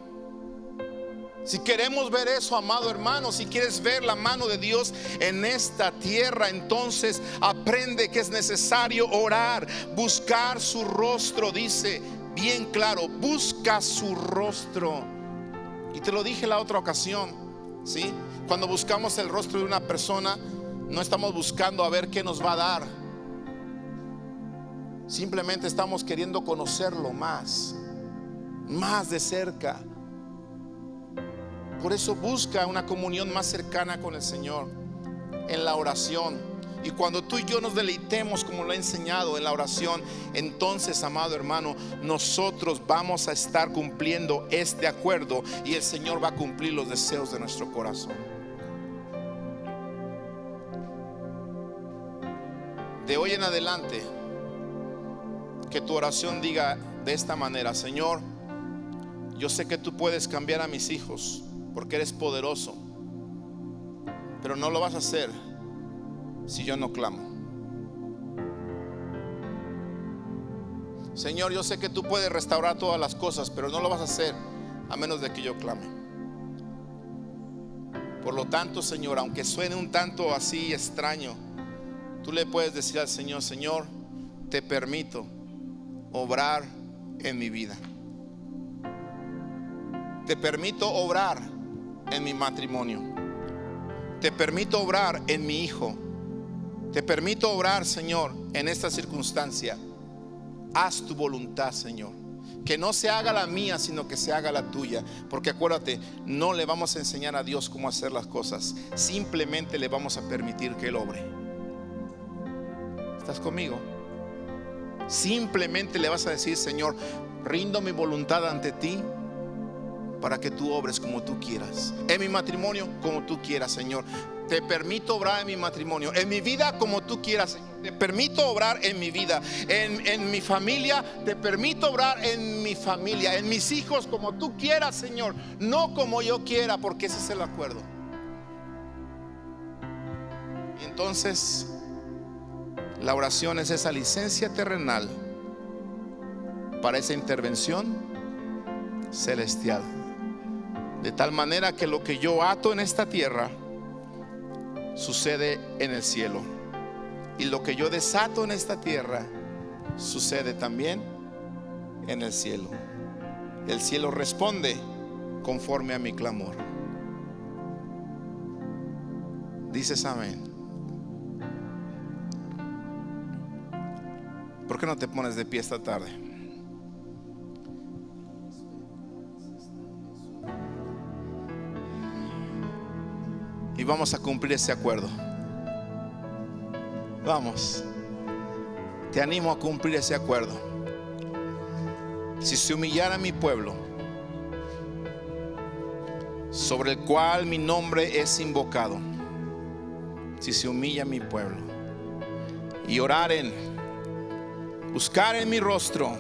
Si queremos ver eso, amado hermano, si quieres ver la mano de Dios en esta tierra, entonces aprende que es necesario orar, buscar su rostro. Dice bien claro, busca su rostro. Y te lo dije la otra ocasión, ¿sí? Cuando buscamos el rostro de una persona, no estamos buscando a ver qué nos va a dar. Simplemente estamos queriendo conocerlo más de cerca. Por eso busca una comunión más cercana con el Señor en la oración. Y cuando tú y yo nos deleitemos, como lo he enseñado, en la oración, entonces, amado hermano, nosotros vamos a estar cumpliendo este acuerdo y el Señor va a cumplir los deseos de nuestro corazón. De hoy en adelante, que tu oración diga de esta manera: Señor, yo sé que tú puedes cambiar a mis hijos, porque eres poderoso, pero no lo vas a hacer si yo no clamo. Señor, yo sé que tú puedes restaurar todas las cosas, pero no lo vas a hacer a menos de que yo clame. Por lo tanto, Señor, aunque suene un tanto así extraño, tú le puedes decir al Señor: Señor, te permito obrar en mi vida. Te permito obrar en mi matrimonio. Te permito obrar en mi hijo. Te permito obrar, Señor, en esta circunstancia. Haz tu voluntad, Señor. Que no se haga la mía, sino que se haga la tuya. Porque acuérdate, no le vamos a enseñar a Dios cómo hacer las cosas. Simplemente le vamos a permitir que Él obre. ¿Estás conmigo? Simplemente le vas a decir: Señor, rindo mi voluntad ante ti, para que tú obres como tú quieras. En mi matrimonio, como tú quieras, Señor. Te permito obrar en mi matrimonio. En mi vida, como tú quieras, Señor. Te permito obrar en mi vida. En mi familia, te permito obrar en mi familia. En mis hijos, como tú quieras, Señor. No como yo quiera, porque ese es el acuerdo. Y entonces, la oración es esa licencia terrenal para esa intervención celestial. De tal manera que lo que yo ato en esta tierra sucede en el cielo, y lo que yo desato en esta tierra sucede también en el cielo. El cielo responde conforme a mi clamor. Dices amén. ¿Por qué no te pones de pie esta tarde? Y vamos a cumplir ese acuerdo. Vamos. Te animo a cumplir ese acuerdo. Si se humillara mi pueblo, sobre el cual mi nombre es invocado, si se humilla mi pueblo y oraren, buscaren mi rostro,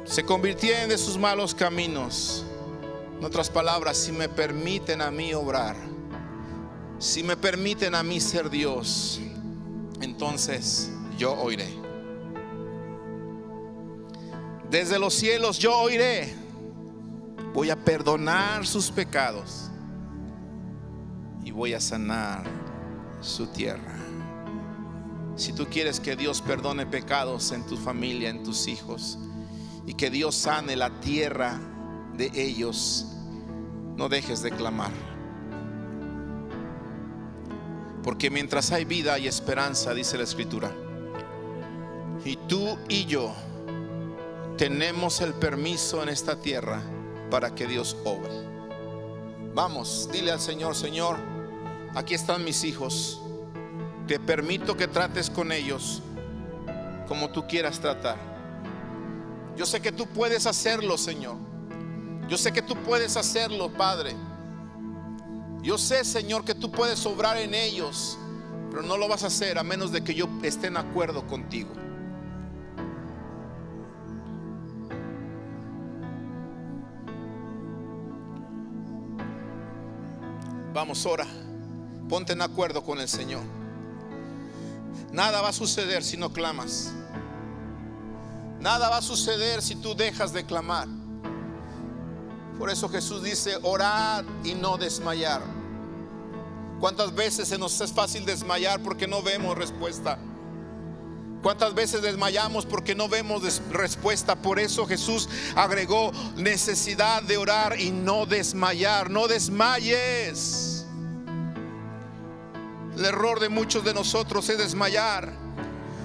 se convirtieren de sus malos caminos. En otras palabras, si me permiten a mí obrar, si me permiten a mí ser Dios, entonces yo oiré. Desde los cielos yo oiré. Voy a perdonar sus pecados y voy a sanar su tierra. Si tú quieres que Dios perdone pecados en tu familia, en tus hijos, y que Dios sane la tierra de ellos, no dejes de clamar. Porque mientras hay vida hay esperanza, dice la Escritura. Y tú y yo tenemos el permiso en esta tierra para que Dios obre. Vamos, dile al Señor: Señor, aquí están mis hijos. Te permito que trates con ellos como tú quieras tratar. Yo sé que tú puedes hacerlo, Señor. Yo sé que tú puedes hacerlo, Padre. Yo sé, Señor, que tú puedes obrar en ellos, pero no lo vas a hacer a menos de que yo esté en acuerdo contigo. Vamos, ora. Ponte en acuerdo con el Señor. Nada va a suceder si no clamas. Nada va a suceder si tú dejas de clamar. Por eso Jesús dice: orad y no desmayar. ¿Cuántas veces se nos es fácil desmayar porque no vemos respuesta? ¿Cuántas veces desmayamos porque no vemos respuesta? Por eso Jesús agregó necesidad de orar y no desmayar. No desmayes. El error de muchos de nosotros es desmayar.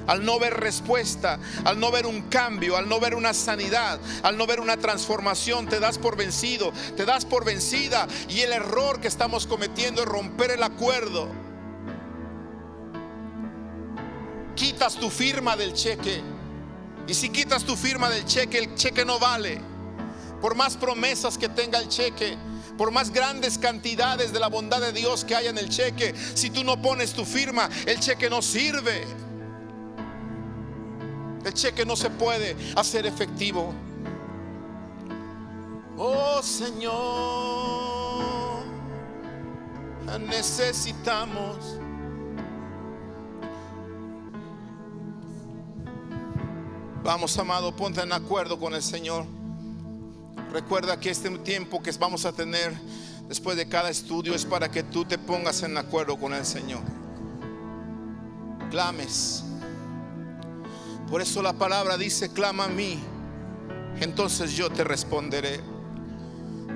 Al no ver respuesta, al no ver un cambio, al no ver una sanidad, al no ver una transformación, te das por vencido, te das por vencida. Y el error que estamos cometiendo es romper el acuerdo. Quitas tu firma del cheque. Y si quitas tu firma del cheque, el cheque no vale. Por más promesas que tenga el cheque, por más grandes cantidades de la bondad de Dios que haya en el cheque, si tú no pones tu firma, el cheque no sirve. El cheque no se puede hacer efectivo. Oh Señor, necesitamos. Vamos, amado, ponte en acuerdo con el Señor. Recuerda que este tiempo que vamos a tener después de cada estudio es para que tú te pongas en acuerdo con el Señor. Clames. Por eso la palabra dice: clama a mí, entonces yo te responderé.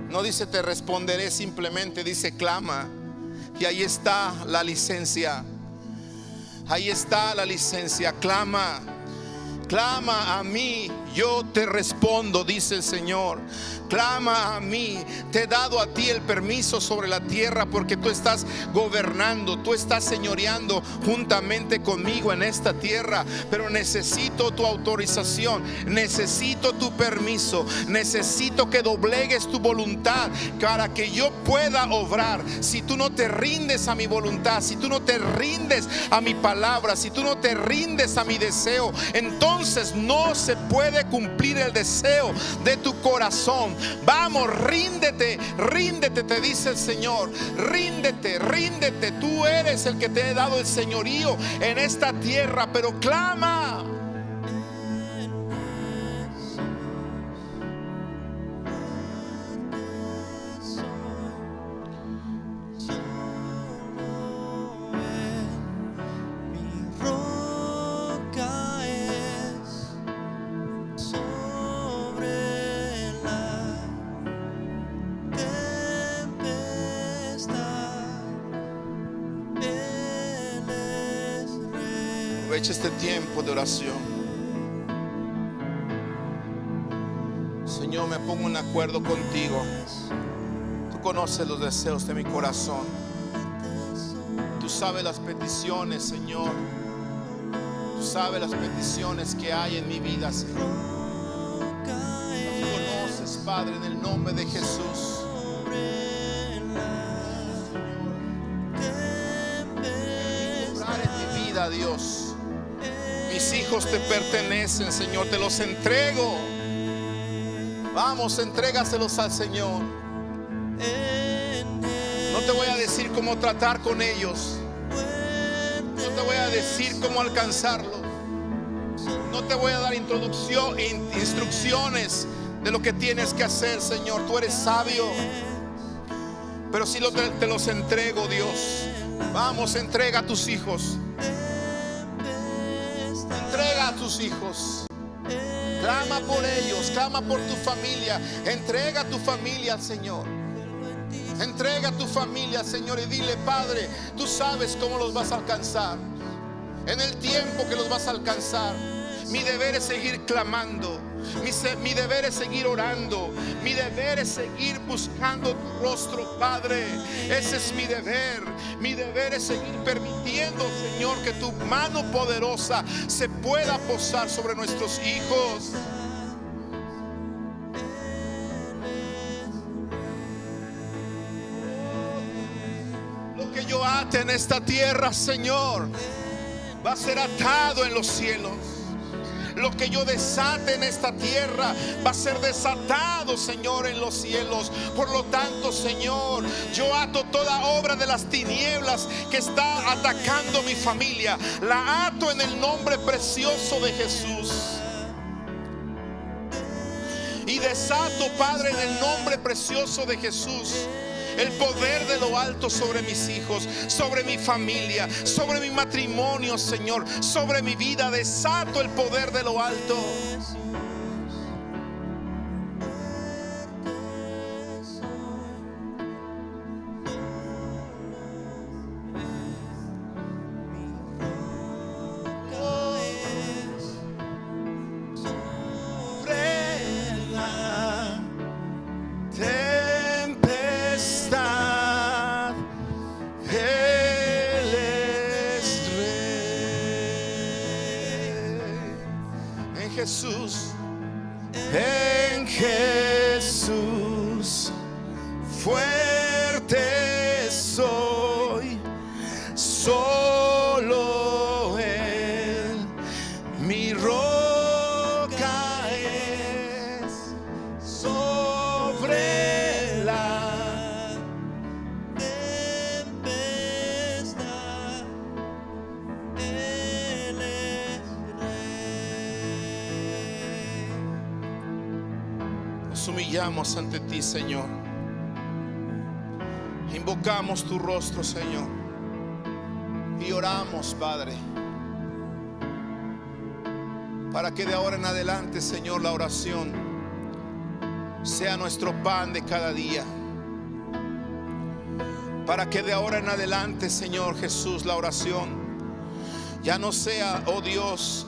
No dice te responderé, simplemente dice clama. Y ahí está la licencia. Ahí está la licencia. Clama. Clama a mí, yo te respondo, dice el Señor. Clama a mí. Te he dado a ti el permiso sobre la tierra porque tú estás gobernando, tú estás señoreando juntamente conmigo en esta tierra. Pero necesito tu autorización, necesito tu permiso, necesito que doblegues tu voluntad para que yo pueda obrar. Si tú no te rindes a mi voluntad, si tú no te rindes a mi palabra, si tú no te rindes a mi deseo, entonces no se puede cumplir el deseo de tu corazón. Vamos, ríndete, ríndete, te dice el Señor. Ríndete, ríndete. Tú eres el que te he dado el señorío en esta tierra, pero clama. Aprovecha este tiempo de oración. Señor, me pongo en acuerdo contigo. Tú conoces los deseos de mi corazón. Tú sabes las peticiones, Señor. Tú sabes las peticiones que hay en mi vida, Señor. Tú conoces, Padre, en el nombre de Jesús. Obrar en mi vida, Dios. Mis hijos te pertenecen, Señor, te los entrego. Vamos, entrégaselos al Señor. No te voy a decir cómo tratar con ellos. No te voy a decir cómo alcanzarlos. No te voy a dar instrucciones de lo que tienes que hacer, Señor. Tú eres sabio. Pero si te los entrego, Dios. Vamos, entrega a tus hijos. Entrega a tus hijos. Clama por ellos, clama por tu familia. Entrega a tu familia al Señor. Entrega a tu familia al Señor y dile: Padre, tú sabes cómo los vas a alcanzar, en el tiempo que los vas a alcanzar. Mi deber es seguir clamando. Mi deber es seguir orando. Mi deber es seguir buscando tu rostro, Padre. Ese es mi deber. Mi deber es seguir permitiendo, Señor, que tu mano poderosa se pueda posar sobre nuestros hijos. Lo que yo ate en esta tierra, Señor, va a ser atado en los cielos. Lo que yo desate en esta tierra va a ser desatado, Señor, en los cielos. Por lo tanto, Señor, yo ato toda obra de las tinieblas que está atacando mi familia. La ato en el nombre precioso de Jesús. Y desato, Padre, en el nombre precioso de Jesús, el poder de lo alto sobre mis hijos, sobre mi familia, sobre mi matrimonio, Señor, sobre mi vida. Desato el poder de lo alto. Jesús, en Jesús, fuerte soy, solo Él, mi roca es, sobre la tempestad, Él es Rey. Nos humillamos ante ti, Señor. Invocamos tu rostro, Señor, y oramos, Padre, para que de ahora en adelante, Señor, la oración sea nuestro pan de cada día. Para que de ahora en adelante, Señor Jesús, la oración ya no sea, oh Dios,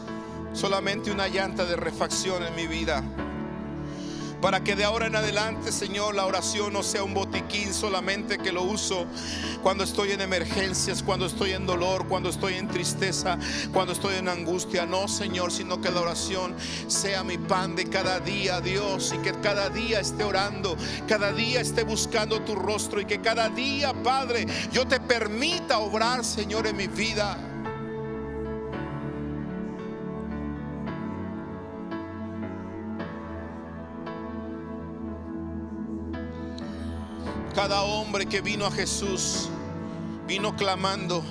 solamente una llanta de refacción en mi vida. Para que de ahora en adelante, Señor, la oración no sea un botiquín solamente que lo uso cuando estoy en emergencias, cuando estoy en dolor, cuando estoy en tristeza, cuando estoy en angustia. No, Señor, sino que la oración sea mi pan de cada día, Dios, y que cada día esté orando, cada día esté buscando tu rostro, y que cada día, Padre, yo te permita obrar, Señor, en mi vida. Cada hombre que vino a Jesús vino clamando,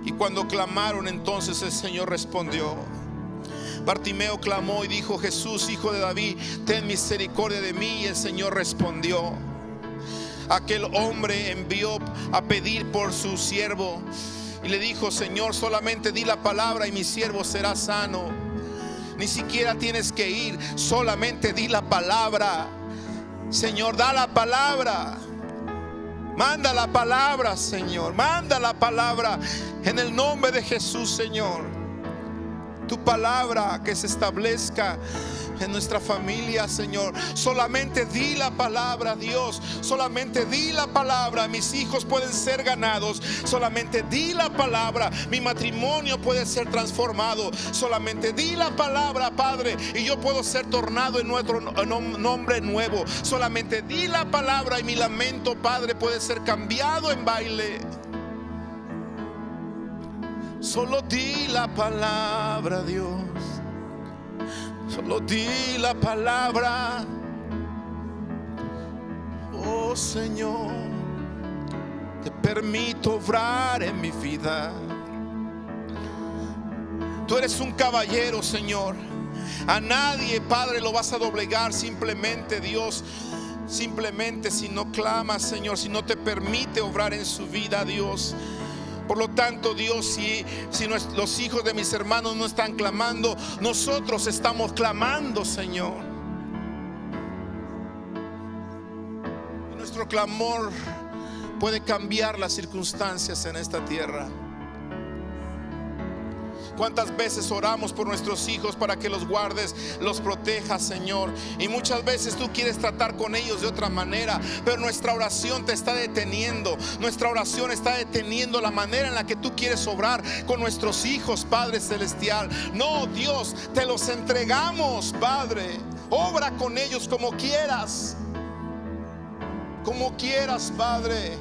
y cuando clamaron, entonces el Señor respondió. Bartimeo clamó y dijo: Jesús, hijo de David, ten misericordia de mí. Y el Señor respondió. Aquel hombre envió a pedir por su siervo y le dijo: Señor, solamente di la palabra y mi siervo será sano. Ni siquiera tienes que ir, solamente di la palabra. Señor, da la palabra. Manda la palabra, Señor. Manda la palabra en el nombre de Jesús, Señor. Tu palabra que se establezca en nuestra familia, Señor. Solamente di la palabra, Dios. Solamente di la palabra. Mis hijos pueden ser ganados. Solamente di la palabra. Mi matrimonio puede ser transformado. Solamente di la palabra, Padre, y yo puedo ser tornado en nuestro nombre nuevo. Solamente di la palabra y mi lamento, Padre, puede ser cambiado en baile. Solo di la palabra, Dios. Solo di la palabra. Oh Señor, te permito obrar en mi vida. Tú eres un caballero, Señor. A nadie, Padre, lo vas a doblegar. Simplemente, Dios, simplemente si no clamas, Señor, si no te permite obrar en su vida, Dios. Por lo tanto, Dios, si los hijos de mis hermanos no están clamando, nosotros estamos clamando, Señor. Y nuestro clamor puede cambiar las circunstancias en esta tierra. ¿Cuántas veces oramos por nuestros hijos para que los guardes, los protejas, Señor? Y muchas veces tú quieres tratar con ellos de otra manera, pero nuestra oración te está deteniendo. Nuestra oración está deteniendo la manera en la que tú quieres obrar con nuestros hijos, Padre Celestial. No, Dios, te los entregamos, Padre. Obra con ellos como quieras. Como quieras, Padre.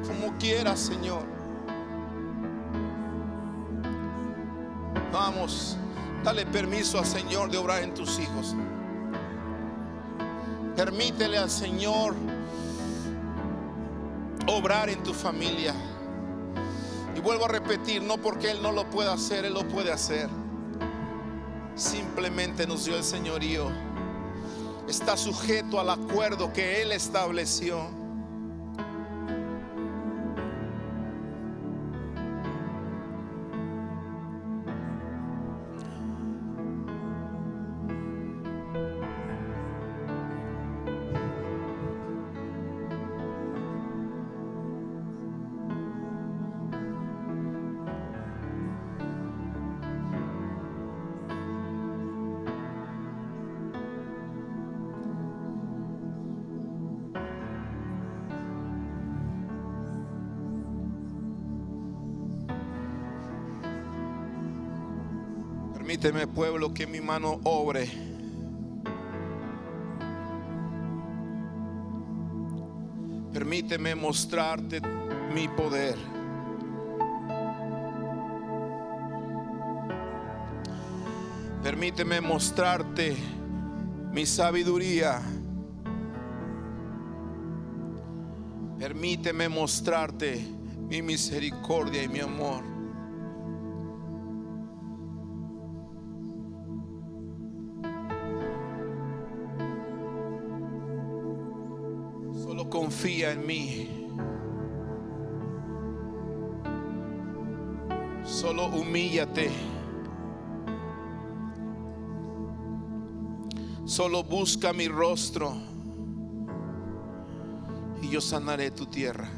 Como quieras, Señor. Vamos, dale permiso al Señor de obrar en tus hijos. Permítele al Señor obrar en tu familia. Y vuelvo a repetir, no porque Él no lo pueda hacer, Él lo puede hacer. simplemente nos dio el señorío. Está sujeto al acuerdo que Él estableció. Permíteme, pueblo, que mi mano obre. Permíteme mostrarte mi poder. Permíteme mostrarte mi sabiduría. Permíteme mostrarte mi misericordia y mi amor. Solo confía en mí. Solo humíllate. Solo busca mi rostro y yo sanaré tu tierra.